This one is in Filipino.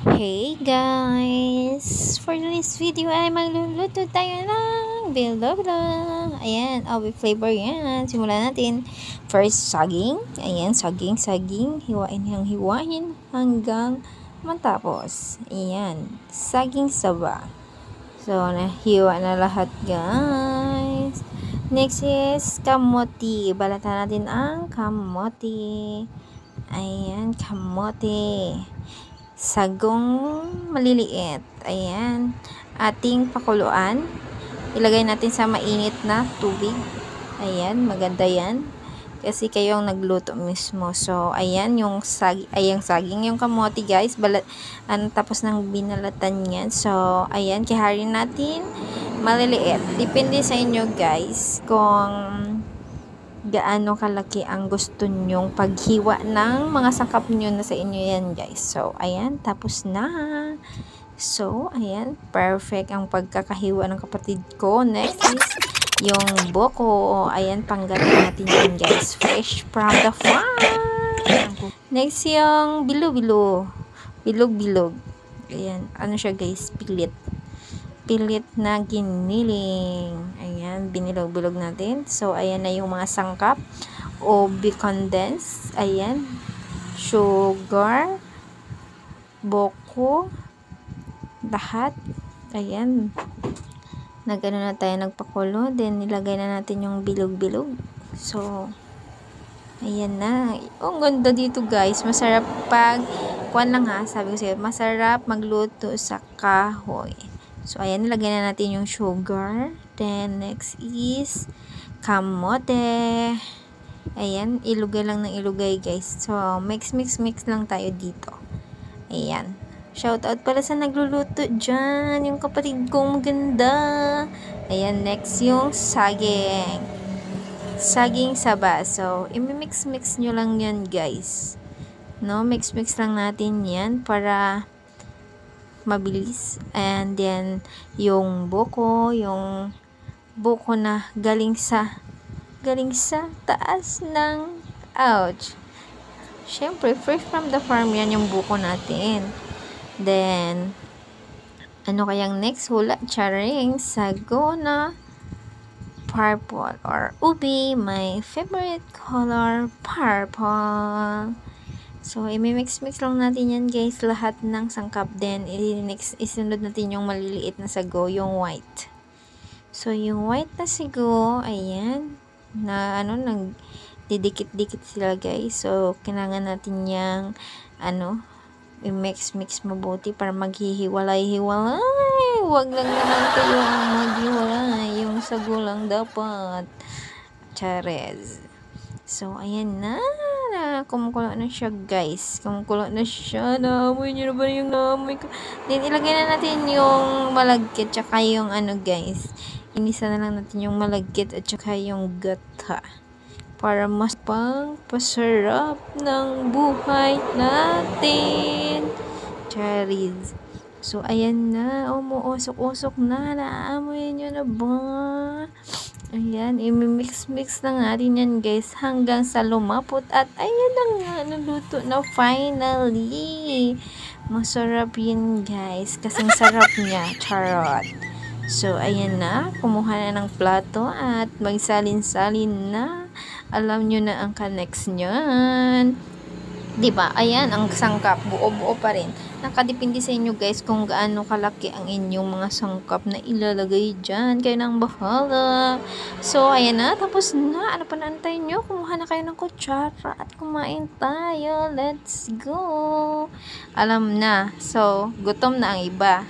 Hey guys! For this video ay magluluto tayo ng bilog-bilog. Ayan, with flavor yan. Simulan natin. First, saging. Ayan, saging. Hiwain hanggang matapos. Ayan, saging saba. So, nahiwa na lahat guys. Next is kamote. Balatan natin ang kamote. Ayan, kamote. Sagong maliliit. Ayan. Ating pakuluan. Ilagay natin sa mainit na tubig. Ayan. Maganda yan. Kasi kayong nagluto mismo. So, ayan. Yung saging. Yung kamote guys. Tapos nang binalatan yan. So, ayan. Kiharin natin. Maliliit. Depende sa inyo guys. Kung gaano kalaki ang gusto nyong paghiwa ng mga sangkap nyo na sa inyo yan guys. So, ayan, tapos na. So, ayan, perfect ang pagkakahiwa ng kapatid ko. Next is yung buko. Ayan, panggatin natin yan guys. Fresh from the farm. Next yung bilo-bilo. Bilog-bilog. Ayan, ano siya guys, pilit na giniling. Ayan, binilog-bilog natin. So, ayan na yung mga sangkap. Ubi condensed. Ayan. Sugar. Boko. Lahat. Ayan. Nagano na tayo, nagpakulo. Then, nilagay na natin yung bilog-bilog. So, ayan na. Ang ganda dito guys. Masarap kuwan lang ha. Sabi ko sa'yo, masarap magluto sa kahoy. So, ayan, nilagay na natin yung sugar. Then, next is kamote. Ayan, ilugay lang ng ilugay, guys. So, mix lang tayo dito. Ayan. Shout out pala sa nagluluto dyan. Yung kapatid kong maganda. Ayan, next yung saging. Saging saba. So, imimix nyo lang yan, guys. No, mix lang natin yan para mabilis. And then yung buko na galing sa taas ng syempre fresh from the farm yan yung buko natin. Then ano kayang next? Hula charing sago na purple or ubi. My favorite color, purple. So, imimix lang natin yan guys, lahat ng sangkap. Then, isunod natin yung maliliit na sago, yung white. So, yung white na sago, ayan, nagdidikit-dikit sila guys. So, kailangan natin yung, i-mix mabuti para maghihiwalay-hiwalay. Huwag lang naman kayo ang maghiwalay. Yung sago lang dapat. Chares. So, ayan na. Kumukulo na siya guys. Naamoy nyo na ba yung naamoy ko? Then, ilagay na natin yung malagkit tsaka yung guys. Inisa na lang natin yung malagkit at tsaka yung gata. Para mas pasarap ng buhay natin. Charis. So, ayan na. Umuusok-usok na. Naamoy nyo na ba? Ayan, imimix lang natin yan guys hanggang sa lumapot at ayan na nga, naluto na finally. Masarap yun guys, kasing sarap niya, charot. So, ayan na, kumuha na ng plato at magsalin-salin na. Alam nyo na ang ka-next nyan. Diba? Ayan, ang sangkap, buo-buo pa rin. Nakadepende sa inyo guys kung gaano kalaki ang inyong mga sangkap na ilalagay dyan. Kayo nang bahala. So, ayan na. Tapos na. Ano pa naantay nyo? Kumuha na kayo ng kutsara at kumain tayo. Let's go. Alam na. So, gutom na ang iba.